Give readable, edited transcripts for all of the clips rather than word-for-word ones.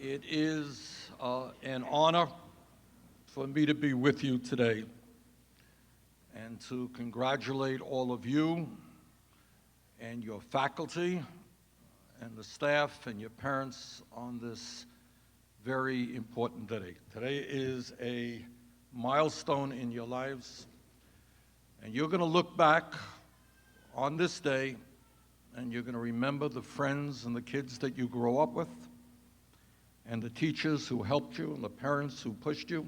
It is an honor for me to be with you today and to congratulate all of you and your faculty and the staff and your parents on this very important day. Today is a milestone in your lives, and you're going to look back on this day and you're going to remember the friends and the kids that you grew up with, and the teachers who helped you, and the parents who pushed you.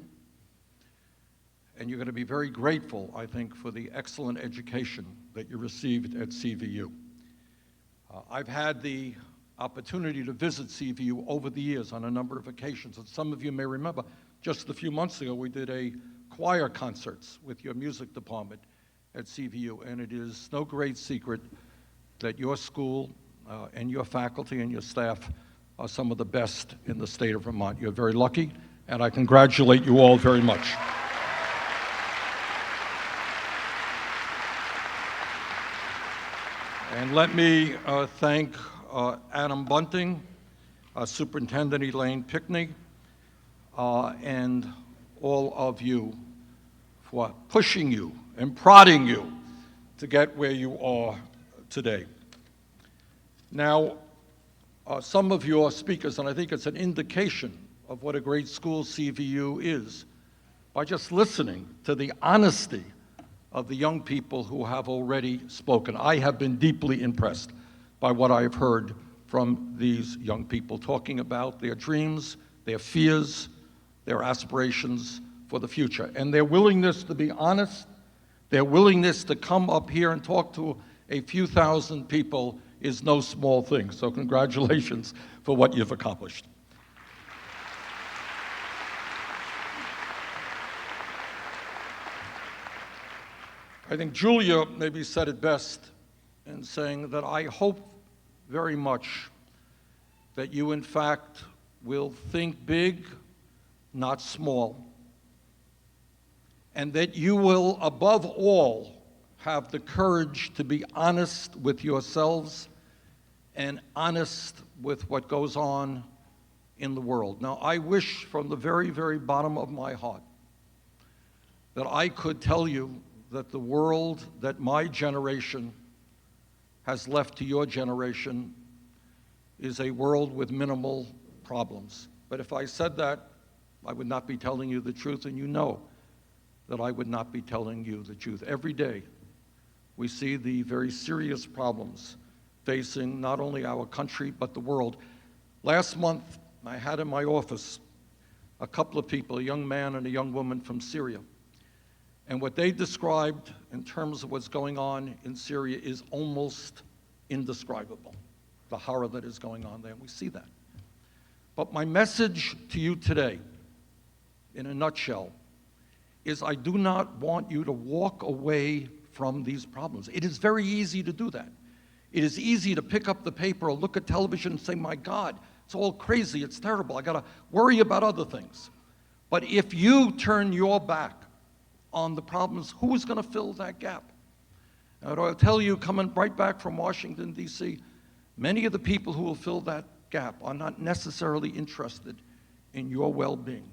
And you're going to be very grateful, I think, for the excellent education that you received at CVU. I've had the opportunity to visit CVU over the years on a number of occasions, and some of you may remember, just a few months ago, we did a choir concerts with your music department at CVU, and it is no great secret that your school and your faculty and your staff are some of the best in the state of Vermont. You're very lucky, and I congratulate you all very much. And let me thank Adam Bunting, Superintendent Elaine Pickney, and all of you for pushing you and prodding you to get where you are today. Now, some of your speakers, and I think it's an indication of what a great school CVU is, by just listening to the honesty of the young people who have already spoken. I have been deeply impressed by what I've heard from these young people, talking about their dreams, their fears, their aspirations for the future, and their willingness to be honest, their willingness to come up here and talk to a few thousand people is no small thing. So congratulations for what you've accomplished. I think Julia maybe said it best in saying that I hope very much that you, in fact, will think big, not small, and that you will, above all, have the courage to be honest with yourselves and honest with what goes on in the world. Now, I wish from the very, very bottom of my heart that I could tell you that the world that my generation has left to your generation is a world with minimal problems. But if I said that, I would not be telling you the truth, and you know that I would not be telling you the truth. Every day, we see the very serious problems facing not only our country, but the world. Last month, I had in my office a couple of people, a young man and a young woman from Syria. And what they described in terms of what's going on in Syria is almost indescribable, the horror that is going on there, and we see that. But my message to you today, in a nutshell, is I do not want you to walk away from these problems. It is very easy to do that. It is easy to pick up the paper or look at television and say, my God, it's all crazy, it's terrible, I gotta worry about other things. But if you turn your back on the problems, who's gonna fill that gap? And I'll tell you, coming right back from Washington, D.C., many of the people who will fill that gap are not necessarily interested in your well-being.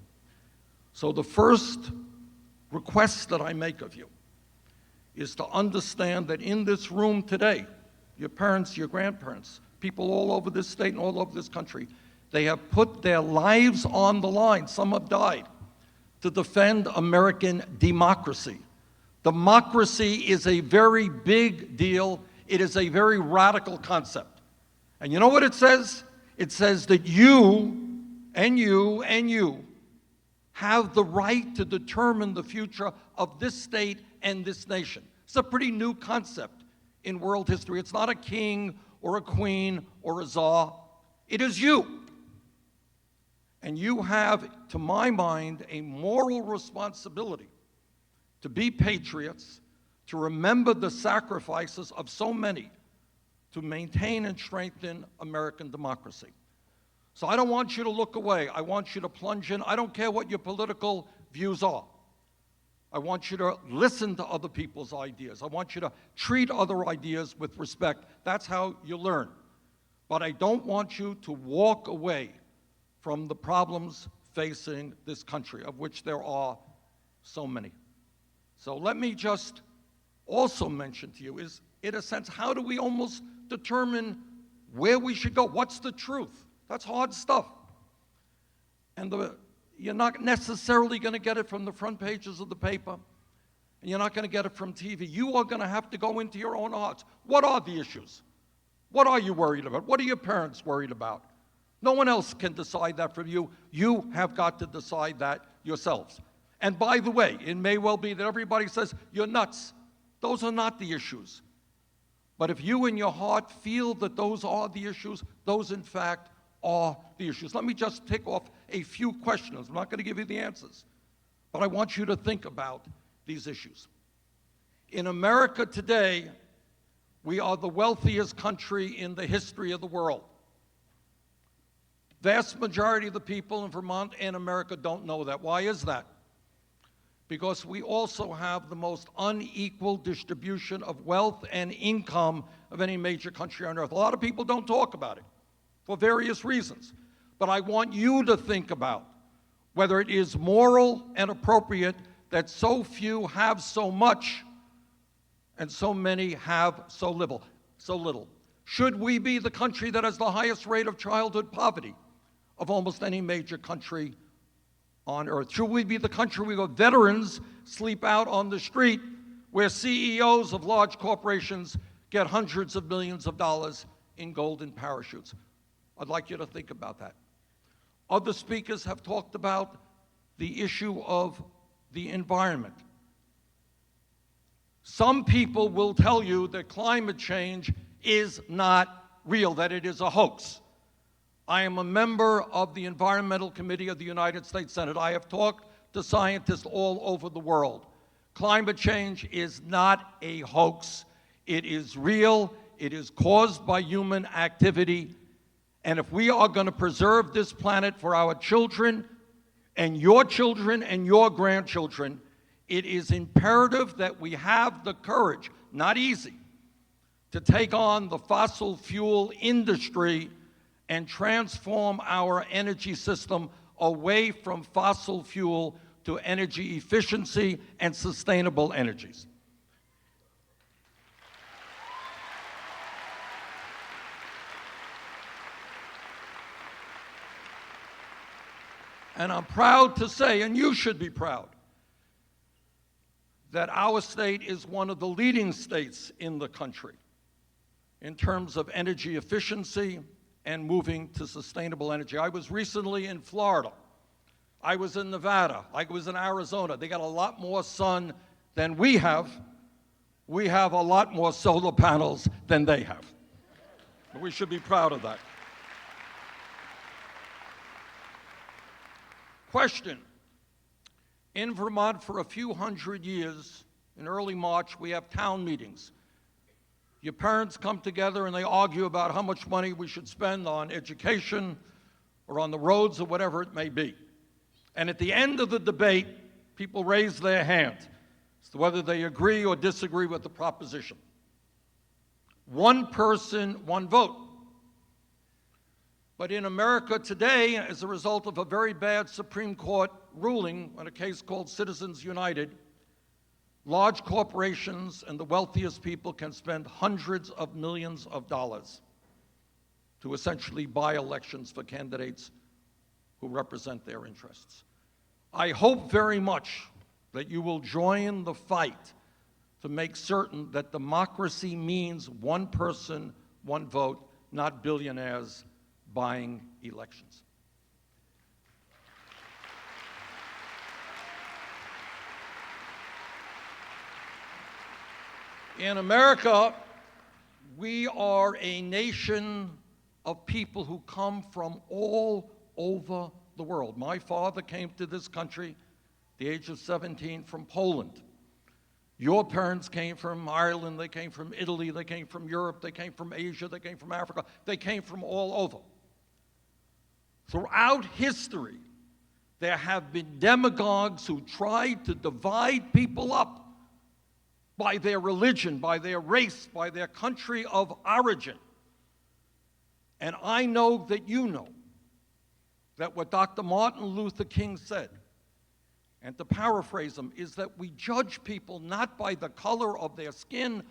So the first request that I make of you is to understand that in this room today, your parents, your grandparents, people all over this state and all over this country, they have put their lives on the line. Some have died to defend American democracy. Democracy is a very big deal. It is a very radical concept. And you know what it says? It says that you and you and you have the right to determine the future of this state and this nation. It's a pretty new concept in world history. It's not a king or a queen or a czar. It is you. And you have, to my mind, a moral responsibility to be patriots, to remember the sacrifices of so many to maintain and strengthen American democracy. So I don't want you to look away. I want you to plunge in. I don't care what your political views are. I want you to listen to other people's ideas. I want you to treat other ideas with respect. That's how you learn. But I don't want you to walk away from the problems facing this country, of which there are so many. So let me just also mention to you is, in a sense, how do we almost determine where we should go? What's the truth? That's hard stuff. And you're not necessarily going to get it from the front pages of the paper, and you're not going to get it from TV. You are going to have to go into your own hearts. What are the issues? What are you worried about? What are your parents worried about? No one else can decide that for you. You have got to decide that yourselves. And by the way, it may well be that everybody says, you're nuts. Those are not the issues. But if you in your heart feel that those are the issues, those in fact are the issues. Let me just tick off a few questions. I'm not going to give you the answers, but I want you to think about these issues. In America today, we are the wealthiest country in the history of the world. Vast majority of the people in Vermont and America don't know that. Why is that? Because we also have the most unequal distribution of wealth and income of any major country on earth. A lot of people don't talk about it for various reasons. But I want you to think about whether it is moral and appropriate that so few have so much and so many have so little. Should we be the country that has the highest rate of childhood poverty of almost any major country on earth? Should we be the country where veterans sleep out on the street, where CEOs of large corporations get hundreds of millions of dollars in golden parachutes? I'd like you to think about that. Other speakers have talked about the issue of the environment. Some people will tell you that climate change is not real, that it is a hoax. I am a member of the Environmental Committee of the United States Senate. I have talked to scientists all over the world. Climate change is not a hoax. It is real. It is caused by human activity. And if we are going to preserve this planet for our children and your grandchildren, it is imperative that we have the courage, not easy, to take on the fossil fuel industry and transform our energy system away from fossil fuel to energy efficiency and sustainable energies. And I'm proud to say, and you should be proud, that our state is one of the leading states in the country in terms of energy efficiency and moving to sustainable energy. I was recently in Florida. I was in Nevada. I was in Arizona. They got a lot more sun than we have. We have a lot more solar panels than they have. We should be proud of that. Question. In Vermont, for a few hundred years, in early March, we have town meetings. Your parents come together and they argue about how much money we should spend on education or on the roads or whatever it may be. And at the end of the debate, people raise their hand as to whether they agree or disagree with the proposition. One person, one vote. But in America today, as a result of a very bad Supreme Court ruling on a case called Citizens United, large corporations and the wealthiest people can spend hundreds of millions of dollars to essentially buy elections for candidates who represent their interests. I hope very much that you will join the fight to make certain that democracy means one person, one vote, not billionaires buying elections. In America, we are a nation of people who come from all over the world. My father came to this country at the age of 17 from Poland. Your parents came from Ireland, they came from Italy, they came from Europe, they came from Asia, they came from Africa, they came from all over. Throughout history, there have been demagogues who tried to divide people up by their religion, by their race, by their country of origin. And I know that that what Dr. Martin Luther King said, and to paraphrase him, is that we judge people not by the color of their skin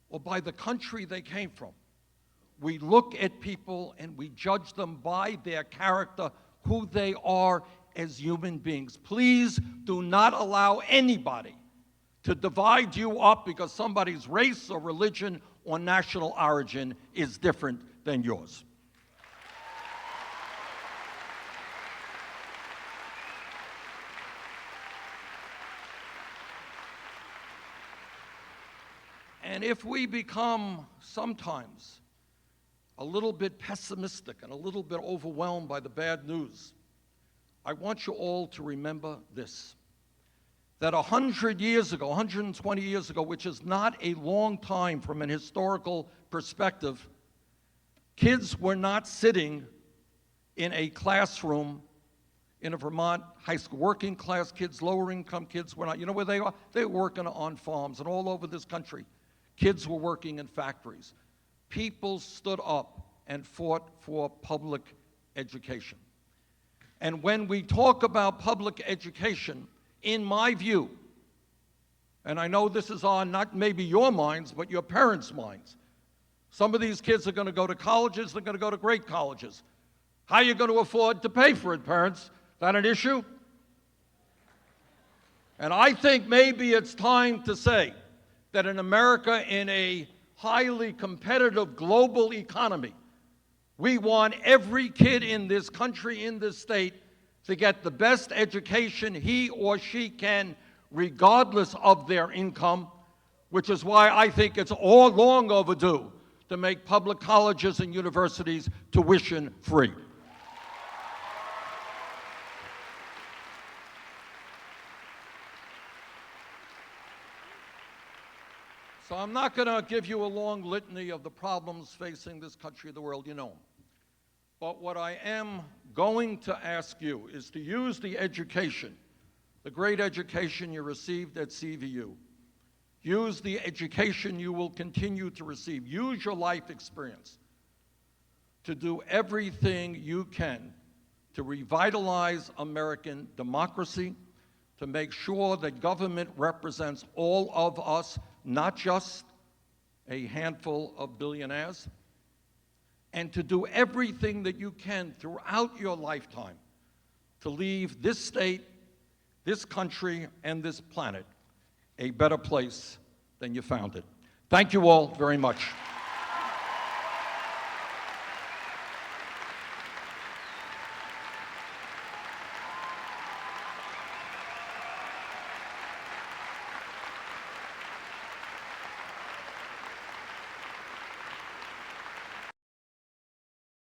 or by the country they came from. We look at people and we judge them by their character, who they are as human beings. Please do not allow anybody to divide you up because somebody's race or religion or national origin is different than yours. And if we become sometimes a little bit pessimistic and a little bit overwhelmed by the bad news, I want you all to remember this, that 100 years ago, 120 years ago, which is not a long time from an historical perspective, kids were not sitting in a classroom in a Vermont high school. Working class kids, lower income kids were not. You know where they are? They were working on farms and all over this country. Kids were working in factories. People stood up and fought for public education. And when we talk about public education, in my view, and I know this is on not maybe your minds, but your parents' minds, some of these kids are going to go to colleges, they're going to go to great colleges. How are you going to afford to pay for it, parents? Is that an issue? And I think maybe it's time to say that in America, in a highly competitive global economy, we want every kid in this country, in this state, to get the best education he or she can, regardless of their income, which is why I think it's all long overdue to make public colleges and universities tuition free. So I'm not going to give you a long litany of the problems facing this country, the world, you know them. But what I am going to ask you is to use the education, the great education you received at CVU. Use the education you will continue to receive. Use your life experience to do everything you can to revitalize American democracy, to make sure that government represents all of us, not just a handful of billionaires, and to do everything that you can throughout your lifetime to leave this state, this country, and this planet a better place than you found it. Thank you all very much.